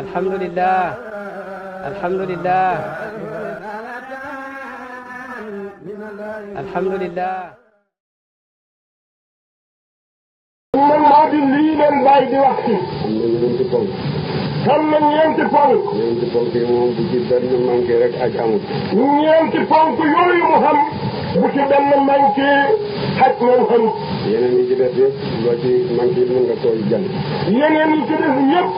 alhamdulillah alhamdulillah alhamdulillah. man maa di lii leen bàyyi di wax ci. xam na ñeenti ponk. ñeenti ponk yi moom bu ci benn manqué rek aj amul. ñeenti ponk yooyu mu xam. bu ci benn manqué xaj moom xam. yeneen yi ci def yëpp loo ci manqué mën nga koy jàng. yeneen yi ci def yëpp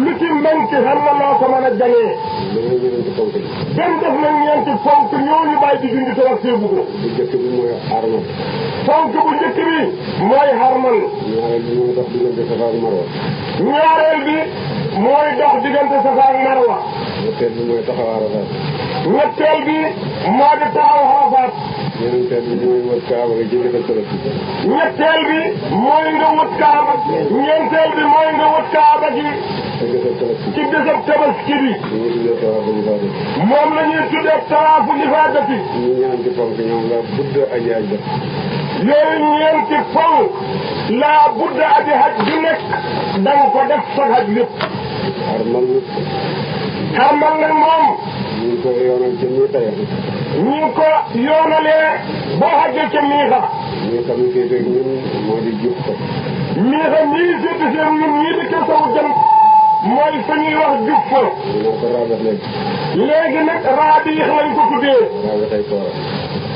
lu ci manqué xam na loo ko mën a jàngee. loolu ñeenti ponk yi. benn def na ñeenti ponk ñooñu bàyyi di dund te wax seebu ko. bu njëkk bi mooy armal. ponk bu njëkk bi mooy xarmal. ñaareel bi mooy dox diggante Safa ak Marwa. ñaareel bi mooy dox diggante Safa ak Marwa. ñetteel bi mooy taxaw Arafat. ñetteel bi moo di taxaw Arafat. ñeenteel bi mooy wër Kaaba gi jënd ko Tabaski. ñetteel bi mooy nga wut Kaaba. ñeenteel bi mooy nga wut Kaaba gi. te gëstoo Tabaski. ci bésab Tabaski bi. ñu ngi tuddee tawaafu ifaada. moom la ñuy tuddee tawaafu ifaadati. ñu ñeenti ponk ñoom la budda aji aj def. yooyu ñeenti ponk laa budda aji haj ju nekk da nga ko def sa haj lépp. xarmal nag moom. ñu ngi ko yoonal ca ñuy tayal. ñu ngi ko yoonalee boo xajee ca miixa. ñi nga xam ne kii rek ñun moo di jub ko. miixa ñii seeti seen ñun ñii di ko saw jëm mooy fa ñuy wax jub fa. ñu naan ko raabax léegi. léegi nag raabix lañ ko tuddee. raabaxay koora.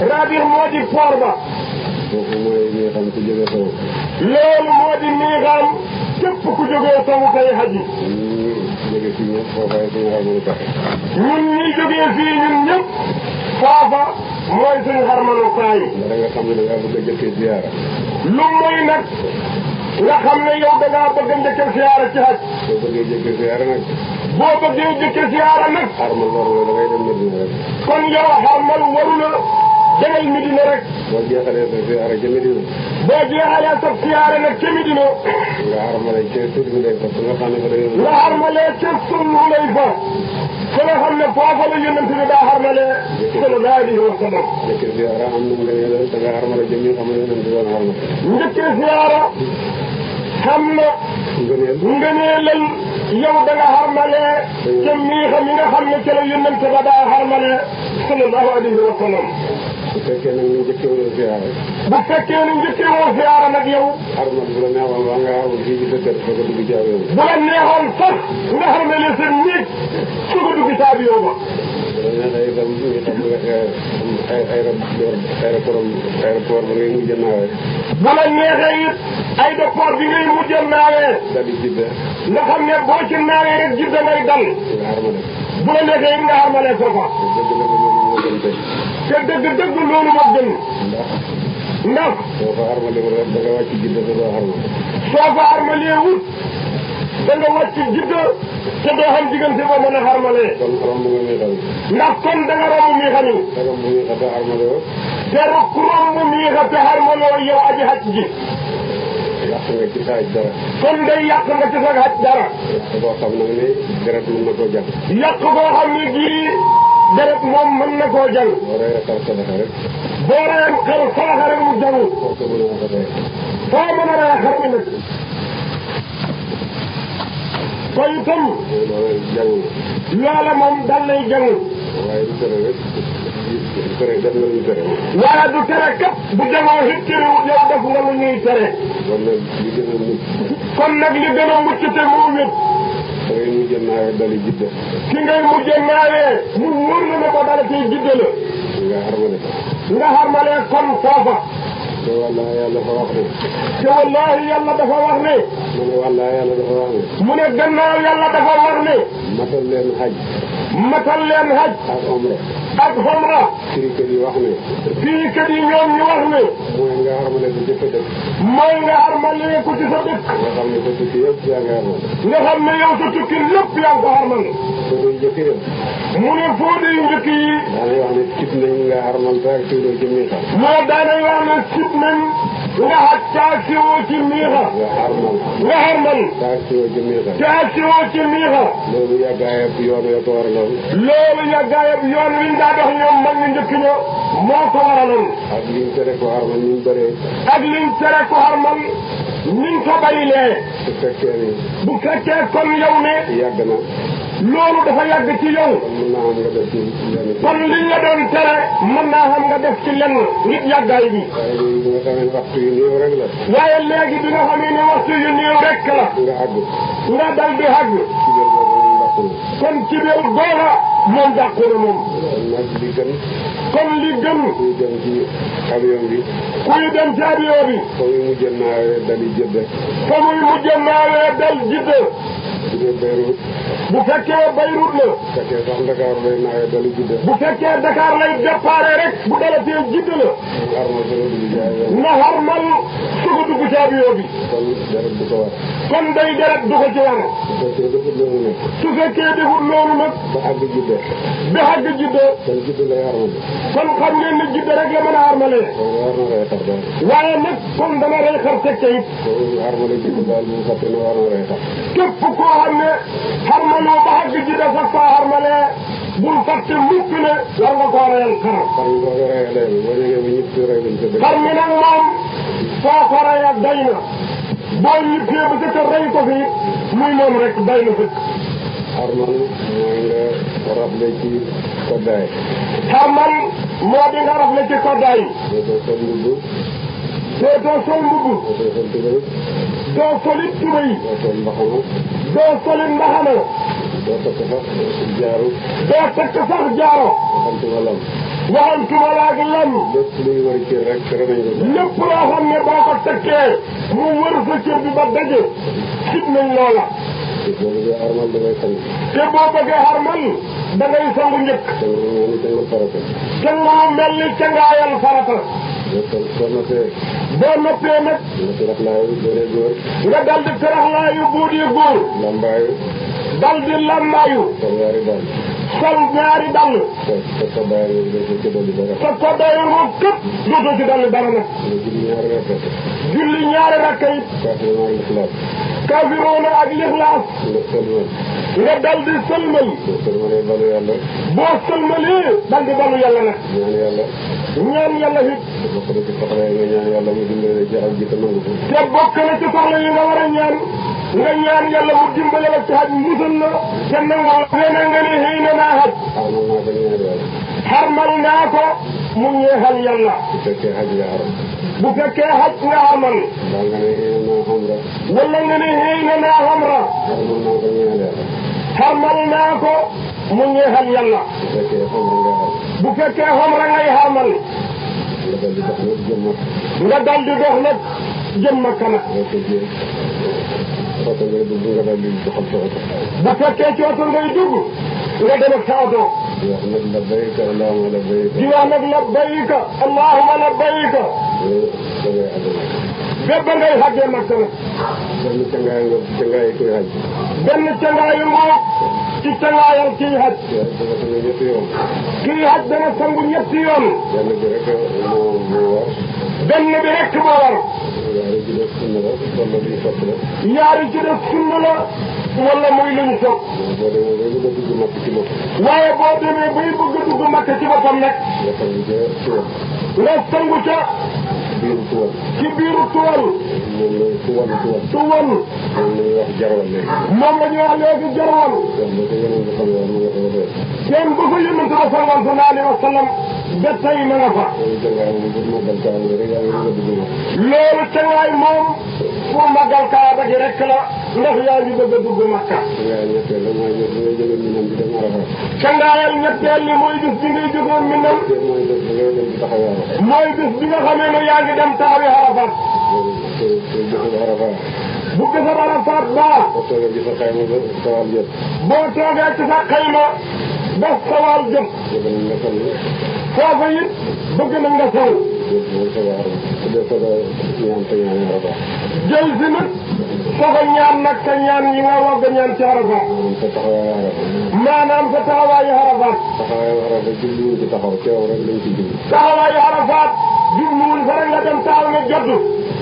raabix moo di poor ba. foofu mooy ñi nga xam ku jógee saw. loolu moo di miixaam képp ku jógee saw tey haji. ñu jóge fii ñëpp foofaay suñu xarmalu kaay. ñun ñi jógee fii ñun ñëpp foofa mooy suñu xarmalu kaay. da nga xam ne da ngaa bëgg a jëkkee ziyaara. lu muy nag nga xam ne yow da ngaa bëgg a njëkkee siyaara ci haj. soo bëggee jëkkee ziyaara nag. boo bëggee njëkkee siyaara nag. xarmal waru la da ngay dem Medina rek. kon yow xarmal waru la demal Medina rek. boo jeexalee sa ziyaara ca Medina. boo jeexalee sa siyaara nag ca Medina. nga xarmalee ca Sul Hulayfa fa nga xam ne fa la yónni. nga xarmalee ca Sul Hulayfa fa nga xam ne foofa la yónnent bi daa xarmalee sallallahu alayhi wa sallam. jëkkee ziyaara am na nga yéene da nga xarmalee jëm ñi xam ne yónnent bi doon xarmal. njëkkee siyaara xam na ngëneelal yow da nga xarmalee ca miixa mi nga xam ne ca la yónnent ba daa xarmalee sallallahu alayhi wa sallam. bu fekkee nag ñu njëkkee woo ziyaara. bu fekkee ni njëkkee woo ziyaara nag yow. xarmal bu la neexoon waa nga xarmal fii ci sa kër soo ko dugg ci avion bi. bu la neexoon sax nga xarmalee sa néeg soo ko dugg ci avion ba. bu la neexee itam ñu xam aéroport ba ngay mujj naawee. bu la neexee it aéroport bi ngay mujj naawee. dal di Jidda. nga xam ne boo ci naawee rek Jidda ngay dal. nga xarmale. bu la neexee it nga xarmalee foofa. te dëgg loolu moo gën. ndax. soo ko xarmalee rek da nga wàcc Jidda te doo xarmal. soo ko xarmalee wut da nga wàcc Jidda te doo xam diggante boo mën a xarmalee. kon romb nga muy xam. ndax kon da nga romb miixa mi. da nga romb muy xam te xarmaloo. te ku romb miixa te xarmaloo yow aji haj ji. yàq nga ci sa aj dara. kon day yàq nga ci sa haj dara. yàq boo xam nag ne deret mën na koo jàpp. yàq boo xam ne gii deret moom mën na koo jàng. boo reyee xar sadaxa rek. boo reyee xar sadaxa rek mu jàngu. foo ko mën a rafetee. foo mën a reyee xar mi nag. kon itam. loolu jàngu. loola moom dal lay jàngu. waaye du tere rek. du tere def nga lu ñu tere. waaye du tere kat bu jàngoo it terewul yow def nga lu ñuy tere. kon nag li gën a mucc. kon nag li gën a mucc te moo wét. da ngay mujj naawee dali Jidda. ki ngay mujj naawee mu wóor na ne ko dala ciy Jidda la. nga xarmale. nga xarmalee kon foofa. te wallaahi yàlla dafa wax ne. te wallaahi yàlla dafa wax ne. mu ne wallaahi yàlla dafa wax ne. mu ne gannaaw yàlla dafa wax ne. matal leen haj. matal leen haj. ak omra. ak omra. firikat yi wax ne. firikat yi ñoom ñu wax ne. mooy nga xarmale ko ci sa dëkk. mooy nga xarmalee ko ci sa dëkk. nga xam ne sa tukki yëpp yaa ngi xarmal. nga xam ne yow sa tukki lépp yaa ngi ko xarmal. soo koy njëkk yëpp. mu ne foo dee njëkk yi. daanay wax ne sib nañ nga xarmal te ak tuuroo ci miixa. moo daanay wax ne sib nañ nga xaj taasiwoo ci miixa. nga xarmal. nga xarmal. te ak tuuroo ci miixa. taasiwoo ci miixa. loolu yàggaayab yoon ya ko waraloon. loolu yàggaayab yoon wi ñu daa dox ñoom mag ñu njëkk ña moo ko waraloon. ak liñ tere ko xarmal ñu bëree. ak liñ tere ko xarmal niñ ko bàyyilee. su fekkee ni. bu fekkee kon yow ne. yàgg na. loolu dafa yàgg ci yow. kon mën naa xam nga def ci lenn. kon liñ la doon tere mën naa xam nga def ci lenn nit yàggaay bi. waaye léegi bi nga xamee ne waxtu yu néew rek la. waaye léegi bi nga xamee ne waxtu yu néew rek la. nga àgg. nga dal di àgg. kon ci biir googa moom dàqu na moom. nag li gën. kon li gën. kuy dem ci avion bi. kuy dem ci avion bi. fa muy mujj naawee dali jëdde. fa muy mujj naawee dal jidde. bu dee Beyrouth. bu fekkee Beyrouth la. bu fekkee sax Dakar lay naawee dali jidde. bu fekkee Dakar lay déparé rek. bu dalatee jidde la. na xarmal suga dugg ci avion bi. kon deret du ko war. kon day deret du ko ci war. su fekkee defut loolu nag. su fekkee defut loolu nag. ba àgg jidde. ba àgg jidde. kon jidde lay armal. kon xam ngeen ne jidde rek la mën a armalee. kon war na rey xar daal. waaye nag comme dama rey xar teg ca it. kon armale jidde daal bu fàtte ne war na rey xar. képp koo xam ne xarmaloo ba àgg jidde sax faa xarmalee bul fàtte mukk ne war nga koo reyal xar. xar mi boo ko reyee léegi boo jógee ba ñëpp si rey buñ sa dëkk. xar mi nag moom soo ko reyee day na boo ñibbee ba sa kër rey ko fi muy moom rek day na fëkk. armal mooy nga rafle ci koddaay. xarmal moo di nga rafle ci koddaay. doo sol mbubb. doo sol mbubb. doo sol tubéy. doo solit tubéy. doo sol mbaxana. doo solit mbaxana. doo takk sax jaaru. doo takk sax jaaro. waxantuma lam. waxantuma laag lam. lépp luy war cër rek tere nañ ko. lépp loo xam ne boo ko takkee mu wër sa cër bi ba daje xit nañ loola. te boo bëggee armal da ngay sang. te boo bëggee armal da ngay sangu njëkk. sang moo ni sangu farata. sangu mel ni cangaayal farata. boo noppee. boo noppee nag. nga tirax laayu doone góor. nga dal di teraxlaayu buudi góor. lambaayu. dal di lambaayu. sol ñaari dàll. sol ñaari dàll. te koddaay nga doo ci dolli dara. te koddaay moom képp dootoo ci dolli dara nag. nga julli ñaari rakka. julli ñaari rakka it. kaafiroona ak lixlaas. kaafiroona ak lixlaas. nga sëlmal. nga dal di sëlmal. boo sëlmalee balu yàlla. boo sëlmalee dal di balu yàlla nag. ñaan yàlla. ñaan yàlla it. te bokk na ci soxla yi nga ñaan yàlla mu dimbale ci ak ji te nangu ko. te bokk na ci soxla yi nga war a ñaan. nga ñaan yàlla mu dimbale la ci xaj musal la. te nangu nee na nga ne xëy na naa xaj. xarmal naa ko ñaan yàlla. xarmal naa ko mu ñeexal yàlla. bu fekkee xaj nga xaram. bu fekkee xaj nga xarmal. mbaa nga ne xëy na xamra. wala nga ne xëy na naa xamra. xarmal naa ko ñaan yàlla. xarmal naa ko mu ñeexal yàlla. bu fekkee xamra nga xaram. bu fekkee xamra ngay xarmal. nga dal di dox nag jëm Makka. nga dal di dox nag jëm Makka nag. boo ko jiyee oto ngay dugg nga dal di doxal sa oto. bu fekkee ci oto ngay dugg nga dem ak sa oto. di wax nag labbayka allahumma labbayka. di wax nag labbayka allahumma labbayka. bépp ngay xàggee Makka nag. benn cangaay nga cangaay koy xaj. benn cangaayu ngoog ci cangaayal kii xaj. dafa sangu ñetti yoon. kii xaj dana sangu ñetti yoon. benn bi rek moo war. benn bi rek moo war. yaari ci def sunna la wala bi sopp la. yaari ci def sunna la wala muy luñ sopp. boo demee bay bëgg a dugg Makka ci bopp. waaye boo demee bay bëgg a dugg Makka ci boppam nag. nga sangu ca tuwal. nga sangu ca biiru tuwal. ci biiru tuwal. moom la tuwal. tuwal. moom la ñuy wax jarwal léegi. moom la ñuy wax léegi jarwal. kon ba ko yeneen dafa nga mu nga fa ba kenn bu ko yonent ba sallallahu alayhi wa sallam ba tey ma nga fa. loolu jàngaay moom bu màggal kaaba gi rek yaa ngi bëgg a dugg Makka. loolu cangaay moom pour màggal Kaaba gi rek la ndax yaa ngi bëgg a dugg Makka. cangaay ñetteel la mooy bés bi ngay jógee Minam di dem Arafat. cangaayal ñetteel li mooy bis bi ngay jógee Minam. mooy bés bi ngay dem di taxaw Arafat. mooy bis bi nga xamee ne yaa ngi dem taxawi Arafat. bésub Arafat. bu bésab Arafat baa. boo toogee ci sa xayma ba sawal jot. boo toogee ci sa xayma ba sawal jot. bëgg nañ nga sol. foofa it bëgg na nga sol. mooy soog a Arafat. su dee soog a ñaan te ñaani Arafat. jël si nag soog a ñaan nag sa ñaan yi nga wagg ñaan ci Arafat. maanaam sa taxawaayu Arafat. maanaam sa taxawaayu Arafat. taxawaayu Arafat jubluwuñ ci taxaw teew rek lañ ci jublu. taxawaayu Arafat jubluwul fa rek nga dem taxaw ne jot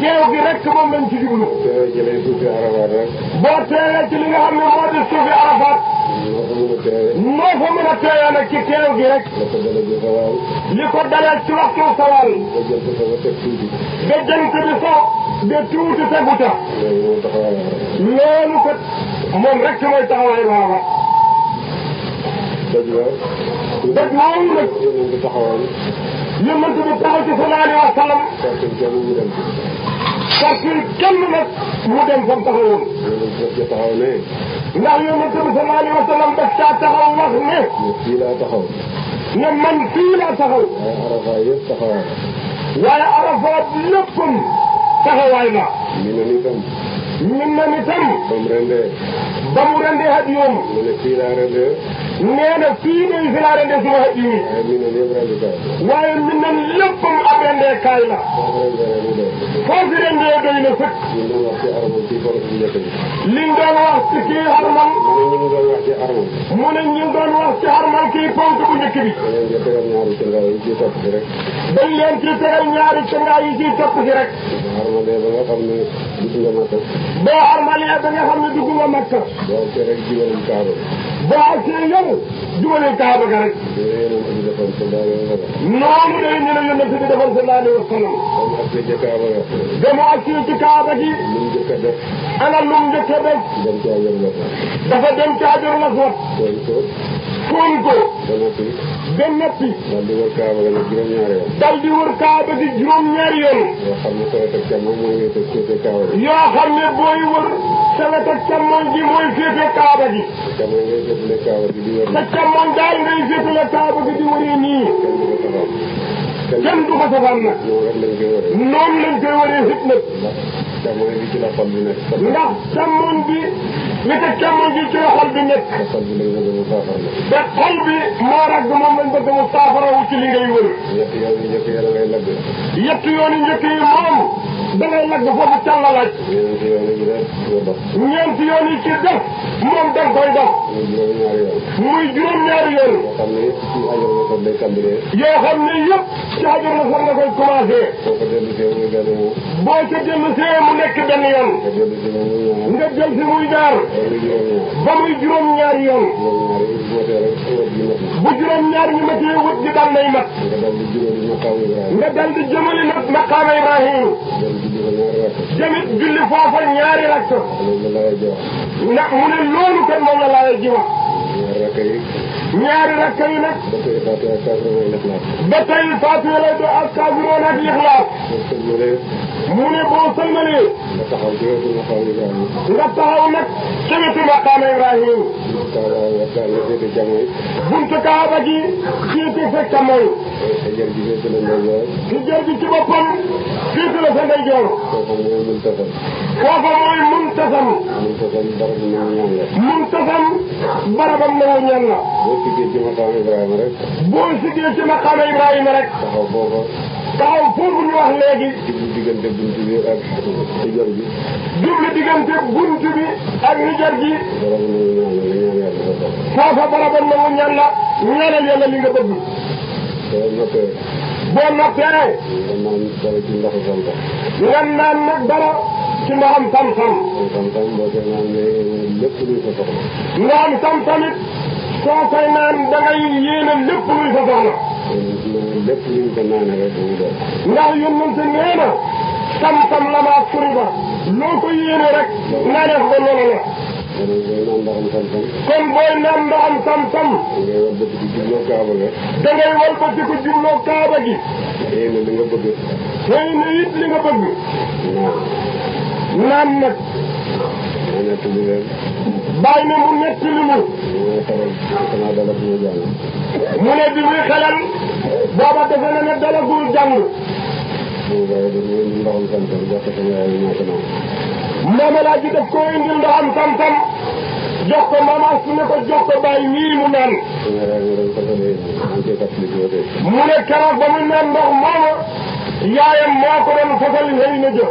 teew gi rek moom lañ ci jublu. teewee jëlee suufi Arafat rek. boo teewee ci li nga xam ne moo di suufi Arafat. noo fa mën a teewee. noo fa mën a teewee nag ci teew gi rek. la ko dalee ji sawal. li ko dalee ci waxtu sawal. ba jël ko sa ba teg tuuti. ba jant bi so de tuuti tegu ca loolu kat moom rek mooy taxawaay baaxa dëgg la dëgg loolu nag yonent bi taxawal yonent bi taxaw ci sallallahu alayhi wa sallam sartin kenn mu dem parce que kenn nag mu dem fa mu taxawoon yonent daf ca taxaw ne ndax yonent bi sallallahu alayhi wa sallam daf caa taxaw wax ne fii laa taxaw ne man fii laa taxaw waaye Arafa yëpp taxawaay waaye Arafat léppam taxawaay la mi na nitam min na nitam ba mu rendee ba mu rendee hadiyoom mu ne fii laa rendee nee na fii day fi laa rendee suma hadiyu waaye mi na yëpp rendikaay waaye min na léppam ab rendee kaay la foofu rendee mu doy foo fi rendee doy na sëkk ñu doon wax ci armal ci borom bu njëkk bi liñ doon wax ci kii xarmal mu ne ñu doon wax ci armal mu ne ñu doon wax ci xarmal kii ponk bu njëkk bi dañu nga tegal ñaari ci ndaw yi ci topp si rek dañ leen ci tegal ñaari cangaay yi ciy topp si rek armalee ba nga xam ne gis nga Makka boo xarmalee ba nga xam ne dugg nga Makka boo ci rek jibalum Kaaba boo agsee yow jubalee Kaaba ga rek yonent bi defoon sallallahu alayhi wa sallam noonu day ñu ne yonent bi defal sallallahu alayhi wa sallam comme ak ca Kaaba ga dama agsee ci Kaaba gi lu mu njëkk a def ana lu mu njëkk a def dem ci ajor la dafa dem ci Hajarul Aswad tooñ ko fóon ko ba noppi ba noppi daal di wër Kaaba ga nag juróom-ñaari yoon dal di wër Kaaba gi juróom-ñaari yoon yoo xam ne soo teg càmm mooy wéete féete Kaaba gi yoo xam ne booy wër sa wet ak càmmoñ gi mooy féete Kaaba gi càmm ngay féetale Kaaba gi di wër sa càmmoñ daal ngay féetale Kaaba gi di wëree nii kenn du ko taxaw kenn du ko safaan nag noonu rek lañ koy wëree noonu lañ koy wëree fit nag ndax càmm bi ci la xol bi nekk ndax càmmoñ bi wet ak càmmoñ gi ci la xol bi nekk sa xol bi lañ bëgg mu saafara la te xol bi moo rag moom lañ bëgg mu saafarawu ci li ngay wër ñetti yoon yi njëkk yàlla ngay lagg yett yoon yi njëkk yi moom da ngay lagg foofu càllalaaj ñeenti yoon yi def nga dox ñeenti yoon yi ci def moom da nga koy dox muy juróom-ñaari yoon muy juróom-ñaari yoon yoo xam ne ci ajor la soog lay tàmbalee yoo xam ne yëpp ci Hajarul Aswad nga koy commencé soo ko dellu see muy benn moom boo ca dellu see mu nekk benn yoon nga dellu si moom muy ñaar nga jël si muy ñaar muy juróom-ñaar ba muy juróom-ñaari yoon juróom-ñaar yi bu matee rek wër gi mat na bu juróom-ñaar ñu matee wut gi dal nay mat nga dal di juróomi maqaamu Ibrahima nga dal di jëmali nag maqaama Ibrahim dem julli ko ñaari rakk jamit julli foofa ñaari rakk loolu la laay jox ndax mu ne loolu kan moom la laaya ji wax ñaari rakk yi ñaari rakk yi nag ba tey Faatiha ak Kaafiruun ak Ixlaas ba tey Faatiha lay do ak Kaafiruun ak Ixlaas boo sëlmalee mu ne boo sëlmalee nga taxaw ci wetu maqaamu Ibrahima nga taxaw nag ci wetu maqaama Ibrahim Kaaba nga féete jamono buntu Kaaba gi féete sa càmmoñ jër gi féete la ndeyjoor ci jër gi ci boppam féete la sa ndeyjoor foofu mooy muntasam foofa mooy muntasam barab bi nangu ñaan la muntasam barabam nangu ñaan la boo siggee ci maqaamu Ibrahima rek boo siggee ci maqaama Ibrahima rek taxaw foofa taxaw foofu ñu wax léegi jublu diggante buntu bi ak jër gi jublu diggante buntu bi ak nijar gi barab nangu ñaan la ñaan yàlla sa bopp foofa barabam nangu ñaan la ñaanal yàlla li nga bëgg soo noppee boo noppee nga naan dara ci ndoxu Zamzam nga naan nag dara ci ndoxam Samsam Zamzam boo koy naan ne lépp luy sa soxla ndoxam Samsamit soo koy naan da ngay yéene lépp luy sa soxla lépp luñ ko naane rek mu doon ndax yónnante nee na Samsam la maa suriba loo ko yéene rek nga def ko loolu la kon booy naan ndoxam kon booy naan ndoxam Samsam ngay walbati ko jubloo Kaaba ga da ngay walbati ko jubloo Kaaba gi xëy na li nga bëgg xëy na it li nga bëgg naan nag maa nekk li leen bàyyi ne mu nekk li mu moo xaral xanaa dala fi ma jàng mu ne bi muy xelal booba defe na ne dalagul jàng sama baay da mu indi ndoxam Zamzam jox ko sama yaay maa ko naan maamalaa ji daf koo indil ndoxam Samsam jox ko maama su ne ko jox ko bàyyi nii mu naan sama yaay ma doon ko solee maa ngi koy fàttaliku ba tey mu ne keroog ba mu naan ndox mooma yaayam moo ko doon fasal xëy na jë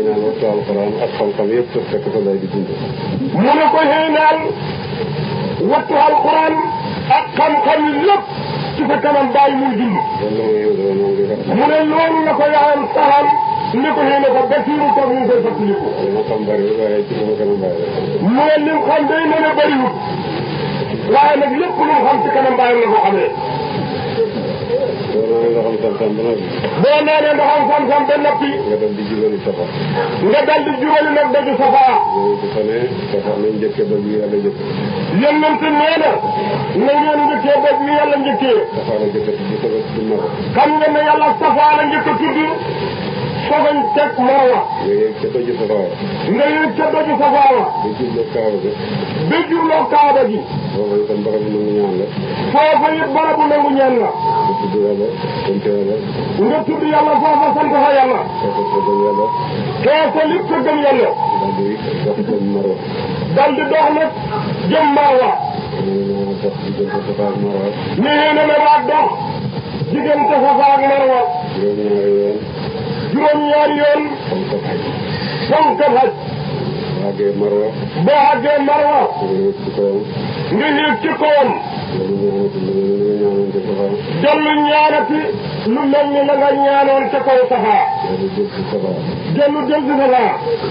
dama xëy naan waxtu alxuraan ak xam-xam yëpp te fekk ko lay di dund mu ne ko xëy naan wattu alquran ak xam-xam yi lépp ci sa kanam bàyyi muy dund mu ne loolu la ko yaayam saxal ni ko xëy na ko basiiru toog ñu ngi koy fàttaliku li ma xam bari waaye ci sama kanam bàyyi rek mu ne lim xam day mën a bëriwut waaye nag lépp lu mu xam ci kanam bàyyi la ko xamee loolu ndoxam sam-sam ba noppi. boo naanee ndoxam sam-sam ba noppi. nga dal di jubali safa. nga dal di jubali nag daju safa. yooyu dafa ne safa nañ njëkkee ba bi yàlla njëkk. yonent nee na ngeen njëkkee ba bi yàlla njëkkee. safa la njëkk di ko ci maro. xam nga ne yàlla safa la njëkk a tudd sogañ teg marwa. nga yëg ca doju safa. nga yëg ca doju safa wa. ba jubloo kaaba ga. ba jubloo kaaba gi. foofa itam barabu nangu ñaan la. foofa it barabu nangu ñaan la. nga tudd yàlla sant yàlla. nga tudd yàlla foofa sant fa yàlla. kooku ko gëm yàlla. keese li ko gëm yàlla. daal di dox jëm marwa. dal di dox nag jëm marwa. ñu dox diggante safa ak marwa. nee na la daa dox diggante safa ak marwa. juróom-ñaari yoon. juróom-ñaari yoon. comme que xaj. fonkat haj. boo àggee marwa. boo àggee marwa. nga yëg ci kawam. nga yëg ci kawam. loolu ñaanati lu mel ni nga ñaanoon dellu ñaanati lu mel ni la nga ñaanoon ca safa. ca kaw safa. loolu jël ci safa. dellu jël ci safa.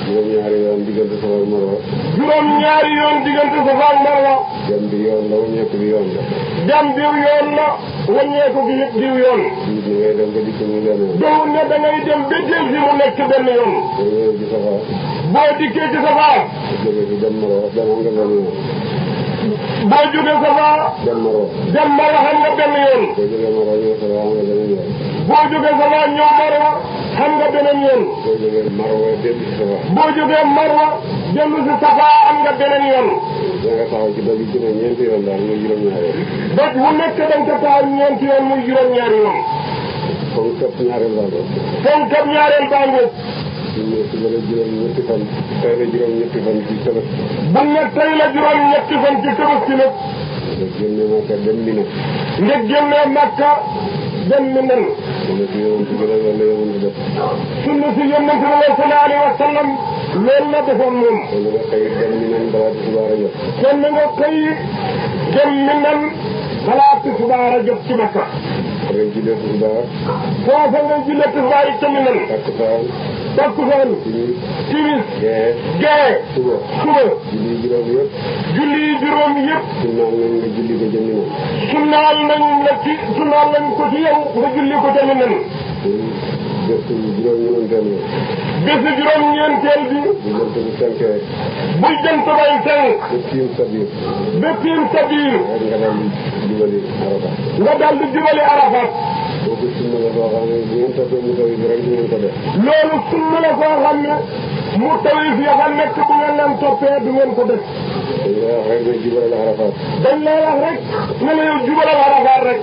juróom-ñaari yoon diggante safa ak marwa. juróom-ñaari yoon diggante safa ak marwa. dem bi yoon la wàññeeku bi yoon la. dem diw yoon la wàññeeku gi yëpp diw yoon. nit ñi ngay dem ba dikk muy leneen. doo ne da ngay dem ba jël si mu nekk benn yoon. boo ñëwee ci safa. boo dikkee ci safa. bu jógee ci dem marwa dem nga benn yoon. boo jógee safa. dem marwa. dem marwa xam nga benn yoon. boo jógee marwa ñëw safa am nga beneen yoon. boo jógee safa ñëw marwa xam nga beneen yoon. boo jógee marwa dellu ci safa. boo jógee marwa dellu si safa am nga beneen yoon. da nga taxaw ci doj yi ci ne ñeenti yoon daal muy juróom-ñaari yoon. doj bu nekk dañ ko taxaw ñeenti yoon muy juróom-ñaari yoon. comme képp ñaareel baa ngoog. fonkab ñaareel baa ngoog. ñu ne su la juróom-ñetti fan. tey la juróom-ñetti fan ci Tabaski. bu ne tey la juróom-ñetti fan ci Tabaski nag. nga génne Makka dem Mina. nga génnee Makka dem Mina. mu ne si yoon ci gën a wala yoon ci def. sunna si yonent bi sallallahu alayhi wa sallam loolu la defoon moom. kon nga xëy dem Mina balaa tisbaar a jot. kon nga xëy dem Mina balaa tisbaar a jot ci Makka. nga jullee tisbaar. foofa nga jullee tisbaar yi ca Mina. takkusaan. takkusaan. timis. gee. gee. suba. julli juróom yëpp. julli juróom yëpp. sunnaal nañ nga julli ko ca Mina. sunnaal nañ ko ci yow nga julli ko ca Mina. bésu juróom-ñeenteel bi. bésu juróom-ñeenteel bi. bu jant bi fenkee. bu jant bay fenk. ba tiim sa biir. ba tiim sa biir. rek nga daal di jubali Arafat. nga daal di jubali Arafat. boobu sunna la soo xam ne bu ngeen toppee mu taw bi rek di ngeen ko def. loolu sunna la soo xam ne mu tawif ya fa nekk bu ngeen leen toppee du ngeen ko def. dañ lay wax rek ne jubal Arafat. dañ lay wax rek ne la yow jubalal Arafat rek.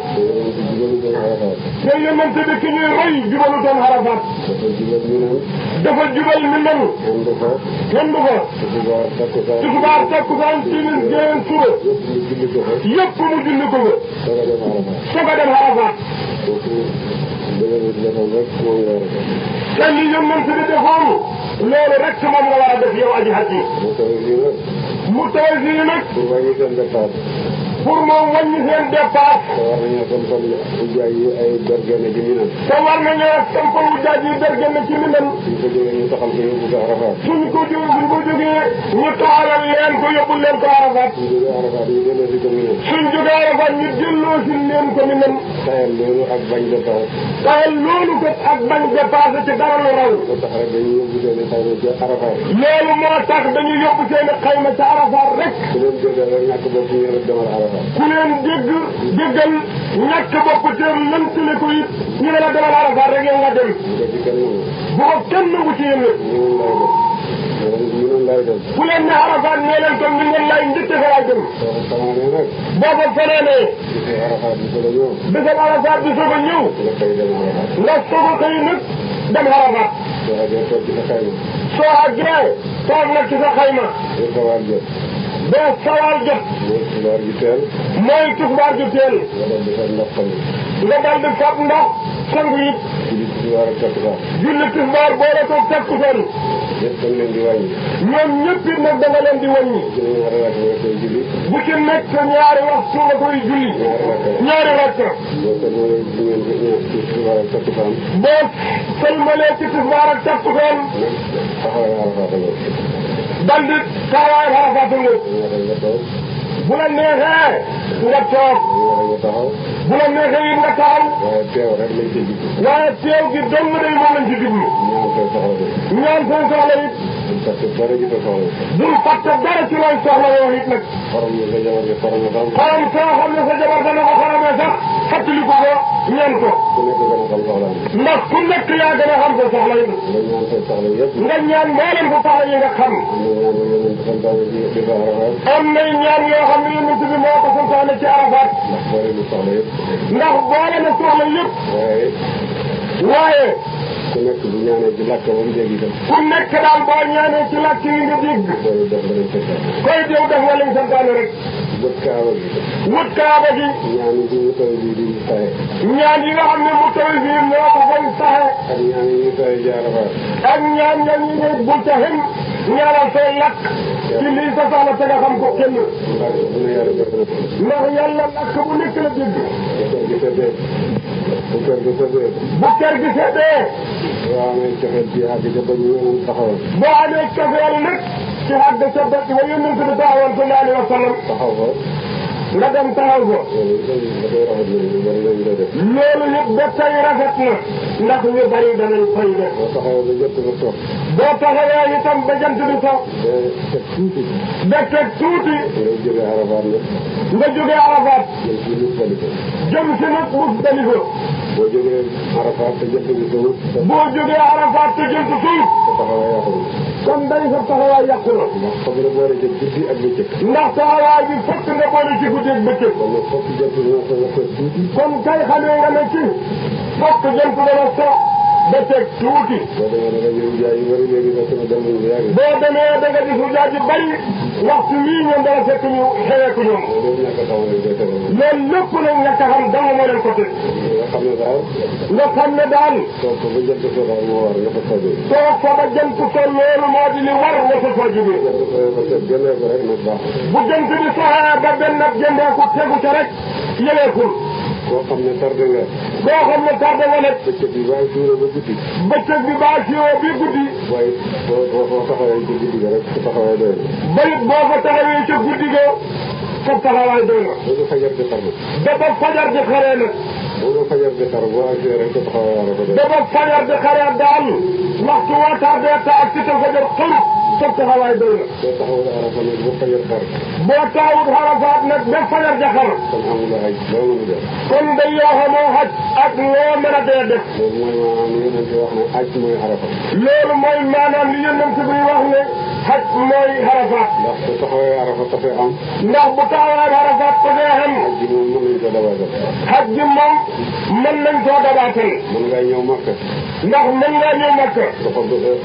te yonent bi ki ñuy roy jubalu doon Arafat. dafa jubal ñu naan. dafa jubal mi nen. kenn du fa. kenn du fa. tisbaar takkusaan. tisbaar takkusaan timis géen suba. yëpp mu julli ko fa. yëpp mu julli ko fa. soog a dem Arafat. soog a dem Arafat. kooku dëgg la defoon rek moom nga war a def. te li yonent bi defoon loolu rek moom nga war a def yow aji haj yi. mu taw fii nag. mu taw fii nag. pour wàññi seen dépense. pour moom wàññi seen dépense. te war nañoo sampal ujaay yi ay bergene ci Mina. te war nañoo sampal ujaay yi bergene ci Mina. suñ ko jógee ñu taxal ko yóbbu ko Arafat. suñ ko jógee ñu taxalal leen ko yóbbu leen ko Arafat. suñ jógee Arafat ñu delloo si ko Mina. suñ jógee Arafat ñu delloo si leen ko Mina. tayal loolu ak bañ dépense. tayal loolu kat ak bañ dépense ci dara lu raw. moo tax rek dañuy yóbbu seen i xayma ci Arafat. loolu moo tax dañuy yóbbu seen i xayma ca Arafat rek. ku leen déggal rek ñàkk bopp ñu rek demal Arafat. ku leen déggal ñàkk bopp te lëntale ko it ñu ne la demal Arafat rek yow nga dem. bu ko ci kenn nangu. bu ko kenn nangu ci yéen ñu noonu lay dem. bu leen ne Arafat nee leen ko ñu ngeen lay njëkk fa lay dem. soo ko fanaanee nag. boo ko fanaanee. gisee Arafat bi soog a ñëw. bisal Arafat bi soog a ñëw. nga xëy dem Arafat. nga soog a xëy nag dem Arafat. soo àggee toog ci sa xayma. soo àggee toog nag ci sa xayma. ba sawaal jot. ba sawaal jot. mooy tisbaar gi teel. mooy tisbaar gi teel. nga dal di fab ndox tamit. nga dal di fab ndox sangu it. julli tisbaar ak takkusaan. julli tisbaar boole ko takkusaan. ñëpp dañ leen di wàññi. ñoom ñëpp it nag da nga leen di wàññi. ñaari rakk nga koy julli. bu ci nekk ñaari waxtu nga koy julli. ñaari rakk. boo sëlmalee ci ngeen ci ñaar ci tisbaar ak takkusaan. boo sëlmalee ci tisbaar ak takkusaan. taxawaay Arafat la. dal di taxawaay Arafat nga. nga toog. bu la neexee nga toog. bu la neexee it nga taxaw. waaye teew rek lañ ci jublu. waaye teew gi dong day moom lañ ci jublu. ñaan seen soxla it. bul fàtte dara ci looy soxla yow it nag. xorom sa jabar gi xorom sax. xorom soo xam ne sa jabar dana ko xoromee sax fàttali ko ñaan ko. ndax ku nekk yaa gën a xam sa soxla yi. nga ñaan mboolem sa soxla yi nga xam. am nay ñaan yoo xam ne yonent bi moo ko santaane ci Arafat. ndax boole na soxla yëpp. waaye. ku nekk bu ñaanee ci làkk ba mu dégg itam. ku nekk daal boo ñaanee ci làkk yi nga dégg. koy dew def nga leen santaane rek. wut kaaba gi. wut kaaba gi. ñaan yi mu taw bii di saxe. ñaan yi nga xam ne mu taw bii moo ko fay saxe. ak ñaan yi ñu taw ci Arafat. ak ñaan nga ñu ne bu ca xem ñaanal say làkk. ci lii sa soxla te nga xam ko kenn. ndax yàlla làkk bu nekk la dégg. bu kër gi seddee. bu kër gi seddee. boo amee cofeel ci àgg ca ba ñu yónent taxawal. boo amee cofeel nag ci àgg ca ba wa yónent bi taxawal sallallahu alayhi wa sallam. taxaw ko. nga dem taxaw ko. loolu yëpp ba tey rafet na. ndax ñu bari danañ koy def. boo taxawee ba jant bi sox. boo taxawee itam ba jant bi sox. ba teg tuuti. nga jógee Arafat nag. nga jógee Arafat. jëm ci Musdalifa. jëm si nag Musdalifa. boo jógee Arafat te jant bi soxut. boo jógee Arafat te jant suuf. te taxawaay yàqu na. kon day sa taxawaay yàqu na. ndax foog nga boole ci guddi ak bëccëg. ndax taxawaay bi fokk nga boole ci guddi ak bëccëg. kon nag fokk jant bi moo ko tuuti. kon kay xamee nga ne ci fokk jant dana sox ba teg tuuti. boo demee da nga gis jaay yu bëri léegi fekk na dem nañu bu yàgg. boo demee da nga gis jaay yu bëri waxtu wii ñoom dana fekk ñu xewee ko ñoom. loolu ñàkk a taxaw lañ koy tere. loolu lépp nag ñàkk a xam danga moo leen ko teg. nga xam ne daal. nga xam ne daal. toog ko ba jant so daal moo war nga fa soo jógee. toog ko ba jant so loolu moo di li war nga fa soo jógee. jant so ba teg génnee ko rek nag baax. bu jant bi soxee ba benn jëndeeku tegu ca rek yëleekul. koo xam ne tardé nga. koo xam ne tardé nga nag. bëccëg bi baa suuroo ba guddi. bëccëg bi baa suuroo bi guddi. waaye boo taxawee ci guddi ga rek sa taxawaay doy na. bayit boo fa taxawee ca guddi ga sa taxawaay doy na. boo ko fajar di xar nag. dafa fajar di xaree nag. boo ko fajar di xar boo àggee rek sa taxawaay war a ko doy. dafa fajar di xaree daal waxtu woo tardé ta ak ci sa fajar xëy sa taxawaay doy na. boo taxawul Arafat nag ba fajar xar. boo taawut Arafat nag ba fajar ja xar. kon amul ay loo mën a def. kon day yoo xamoo xaj ak loo mën a dee def. loolu mooy maanaam li yonent bi wax ne xaj mooy Arafat. loolu mooy maanaam li yonent bi wax ne xaj mooy Arafat. ndax bu taxawee Arafat dafay am. ndax bu taxawee Arafat dafay am. xaj bi moom mën nañ ko dabaatal. xaj bi moom mën nañ koo dabaatal. mën ngaa ñëw Makka. ndax mën ngaa ñëw Makka.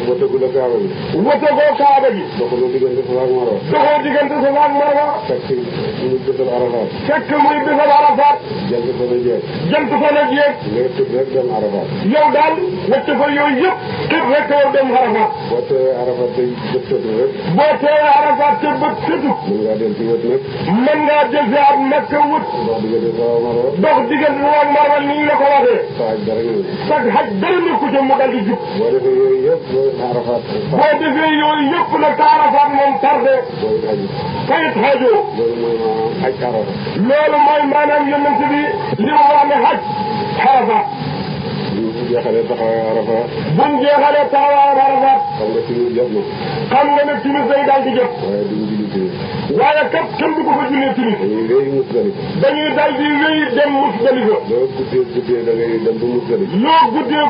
wëtëgu la Kaaba bi. wëtëgoo Kaaba gi. doxaloo diggante Safa ak Marwa. doxoo diggante Safa ak Marwa. fekk muy bisal Arafat. fekk muy bisal Arafat. jant fa la jeex. jant fa la jeex. nga tëb rek dem Arafat. yow daal wëtt fa yooyu yëpp tëb rek yow dem Arafat. boo teewee Arafat day bët tëtu rek. boo teewee Arafat te bët tëtu. mën ngaa dem ci wët nag. mën ngaa jël si at Makka wut. dox diggante Safa ak Marwa. dox diggante Safa ak Marwa ni ñu la ko waxee. sa aj dara ñëw. sax xaj dara nekku ca mu dal di jub. boo defee yooyu yëpp boo Arafat. boo defee yooyu yëpp nag te Arafat moom tardé. booy xaj. kayit xajoo. loolu mooy maanaam aj Arafat. loolu mooy maanaam yonent bi li mu wax ne xaj Arafat. bu jeexalee taxawaay Arafat. buñ jeexalee taxawaay Arafat. xam nga timis jot na. xam nga ne timis day daal di jot. waaye duñ julli timis. waaye kat kenn du ko fa jullee timis. dañuy wéy Musdalifa. dañuy dal di wéy dem Musdalifa. loo guddee da ngay dem ba Musdalifa. loo guddee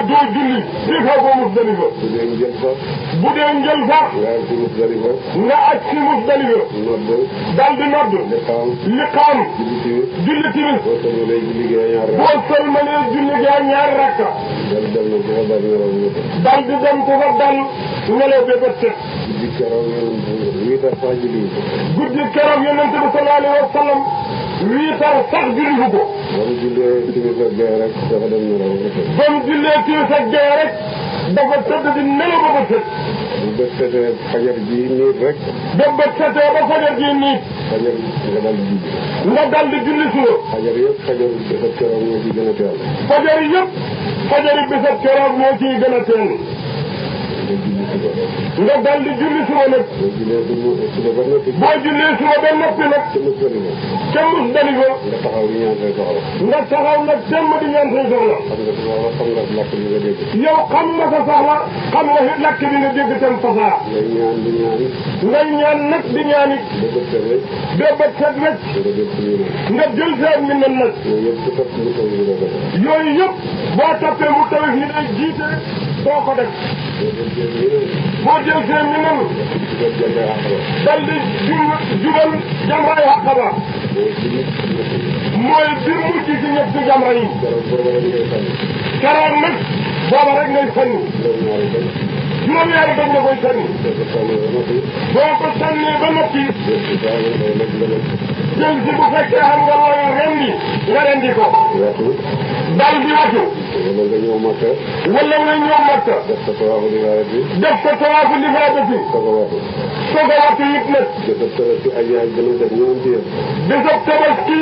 doo julli di fa ko Musdalifa. bu dee njël sax. bu dee njël sax. nga am ci Musdalifa. nga aj ci Musdalifa. nodd. dal di nodd. liqaam. julli timis. boo sëlmalee julli gi ñaari rakka. boo sëlmalee julli gi ñaari rakka. dal dem na ci fa dal nelaw ñu ko. dal di dem ku fa dal nelaw ba bët set. guddi keroog yonent 8 heures sax julli ko. guddi keroog yonent bi sallallahu alayhi wa sallam 8 heures sax julli ko. ba mu jullee timis ak gee rek dafa dem nelaw ba set. ba mu jullee timis ak gee rek dafa tëdd di nelaw ba bët set. bu bët setee fajar ji niit rek. ba bët setee ba fajar ji niit. fajar nga dal di julli. nga dal di julli suba. fajar yëpp fajar bisab keroog moo ci gën a teel. fajar yëpp fajari bisab keroog moo ciy gën a teel. nga dal di julli suba nag. boo jullee suba ba noppi. boo jullee suba ba noppi nag. ca Musdalifa. nga taxaw di ñaan say soxla. nga taxaw nag temm di ñaan say soxla. xam nga làkk bi nga dégg. yow xam nga sa soxla xam nga it làkk bi nga dégg tam fasaa. ngay ñaan di ñaan. ngay ñaan nag di ñaan it. ba bët set rek. ba bët set rek. nga jël seen mi nan nag. yooyu yëpp boo toppee mu tawif yi day jiite doo ko def. boo jël seen mi nan. dal di jubal jamraay Aqaba. mooy bir mujj ci ñetti jamra yi. keroog nag booba rek ngay sànni. juróom-ñaari doj nga koy sànni. boo ko sànnee ba noppi. jël si bu fekkee xam nga looy rendi nga rendi ko. dal di watu. wala nga ñëw Makka. wala nga ñëw Makka. def sa tawaafu lifaada bi. def sa tawaafu lifaada bi. soog a watu. soog a watu it nag. bisab tabaski aji haj dana def ñeenti yëf. bisab tabaski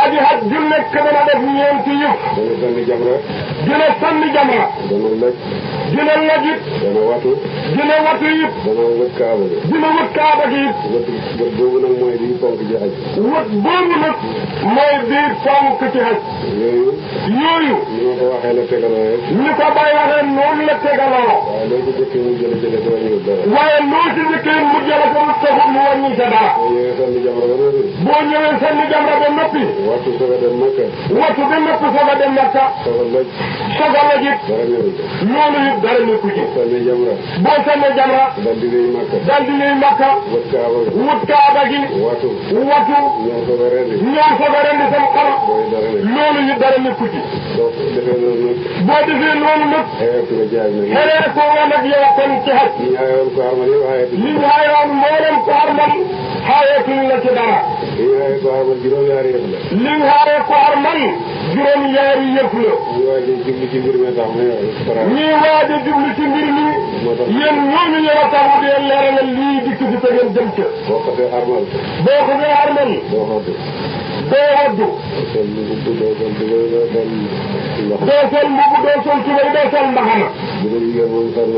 aji haj ju nekk dana def ñeenti yëf. dana sànni jamra. dina sànni jamra. dana laj. dina laj it. dana watu. dina watu it. dana wët kaaba bi. dina wët kaaba gi it. wët boobu nag mooy di ponk ci haj. wët boobu nag mooy di ponk ci haj. yooyu. ni ma ko waxee la tegaloo rek. ni ko bay waxee noonu la tegaloo. waaye loo ci jëkkee mu jële jële ko wàññiwul dara. waaye loo ci jëkkee mu jële ko taxul mu wàññi sa dara. boo ñëwee sànni jamra ba noppi. boo ñëwee sànni jamra ba noppi. waxtu soog a dem Makka. waxtu ba noppi soog a dem Makka. soog a loj. soog a loj it. dara ñëwul. loolu it dara nekku ci. sànni jamra. boo sànni jamra. dal di nuyu Makka. dal di nuyu Makka. wët kaaba gi. wut kaaba gi. watu. watu. ñëw soog a rendi. ñëw soog a rendi sama xar. booy dara nekk. loolu it dara nekku ci. soo defee loolu nag. boo defee loolu nag. xeetu nga jaay nag. xeree ko woon ak yow kon ci xaj. li ñu aayoon ko armal yëpp xaayatu. li ñu aayoon mboolem ko armal xaayatul la ci dara. li ñu aayoon ko armal juróom-ñaari yëf la. li ñu aaye ko armal juróom-ñaari yëf la. ñu waaj a jublu ci mbir mi tax muy faral. ñii waaj a jublu ci mbir mi. moo tax yéen ñooñu ñëw a tax mu dee leeralal lii dikk ci te ngeen jëm ca. boo ko fee armal. boo ko fee armal. doo xoddu. doo waddu. doo sol mbubb doo sol tubéy doo sol ndox. doo sol mbubb doo sol tubéy doo sol mbaxana. bu dee jigéen moom sañ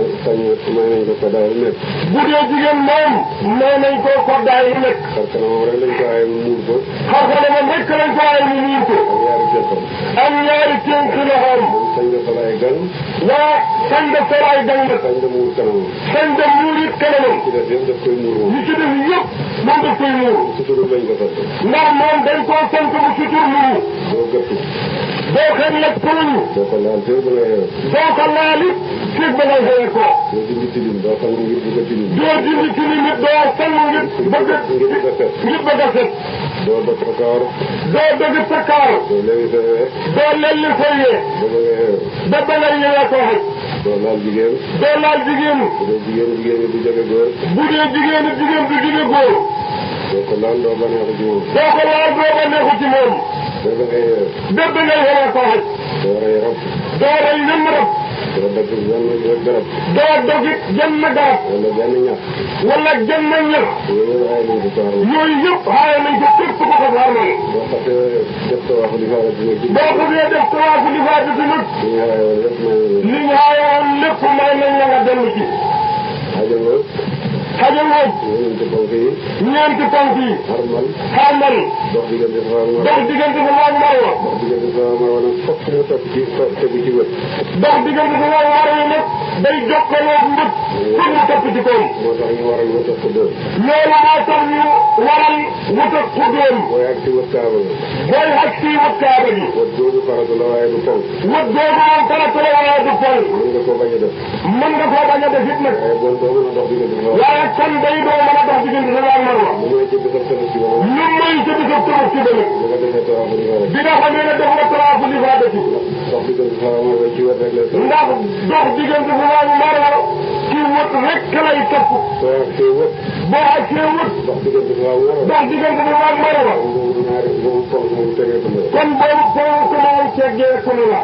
may nañ ko koddaay nekk. bu dee jigéen moom may nañ ko koddaay nekk. parce que moom rek lañ ko aaye mu muur ko. xar kanamam rek lañ ko aaye mu muur ko. ak ñaari ak ñaari tenkam. tënk loxoom. moom sañ nga sol ay gan. waa sañ nga sol ay gan nag. sañ nga muur kanamam. sañ nga muur it kanamam. ci def yëpp daf koy muur moom. li ci def yëpp moom daf koy muur. suturu lañ ko sant. ndax moom dañ koo sant bu sutur nuru. doo gëttu. doo xel nag pëluñu. doo ko laal fépp ba nga yeew. doo ko laal it fii ba ngay xëyee ko. doo dindi tilim doo sang ngir bëgg a tilim. doo dindi tilim it doo sang ngir bëgg ngir bëgg a set. ngir bëgg a set. doo dog sa kawar. doo dëgg sa kawar. doo lewi sa yee. doo lelli sa yee. ba ba nga yeew. ba ba ngay ñëwee ko xaj. doo laal jigéen. doo laal jigéen. bu dee jigéen jigéen ñi du jóge góor. bu dee jigéen jigéen du jóge góor. doo ko laal doo baneexu ci moom. doo ko laal doo ko neexu ci moom. ba ba nga yeew. ba ba ngay xëyee ko xaj. doo rey rab. doo rey nenn rab. doo dagg benn garab. doo dogit jëmm garab. wala benn ñax. wala jëmm ñax. yooyu yëpp ay nañ ko soxla. yooyu yëpp xaaye nañ ko képp ku ko xarmal. boo xasee def tawaafu di faara dina ci. boo ko dee def tawaafu di faatu si nag. li ñu aayoon lépp may nañ. li ñu aayoon lépp may nañ la nga dellu ci. xajangoo. xajangoo. ñeenti ponk yi. ñeenti ponk yi. xarmal. xarmal. dox diggante Safa ak Marwa. dox diggante Safa ak Marwa. dox diggante Safa ak Marwa nag fokk mu topp ci tegu ci bët. dox diggante Safa ak Marwa yi nag day jokkaloo mbët. pour mu topp ci koom. moo tax ñu waral wut ak xudóom. loolu moo tax ñu waral wut ak xudóom. booy ak ci wët kaaba gi. booy ak ci wët kaaba gi. wët googu farata la waaye du ponk. wët googu moom farata la waaye du ponk. mën nga koo bañ a def. mën nga koo bañ a def it nag. waaye bon doo mën a dox diggante Safa. waaye kon day doo mën a dox diggante Safa ak Marwa. bu may ci bisab tabaski ba lu may ci bisab tabaski ba nag. bu nga defee tawaafu di faara. bi nga xamee ne def nga tawaafu li faa def. dox diggante Safa ak Marwa ci wet rek la. ndax dox diggante Safa ak Marwa ci wët rek lay topp. soo ak see wët. boo ak see wët. dox diggante Safa ak Marwa. dox diggante Safa ak Marwa. boobu ñaari boobu ponk moom tegee ko la. kon boobu ponk moom teggee ko la.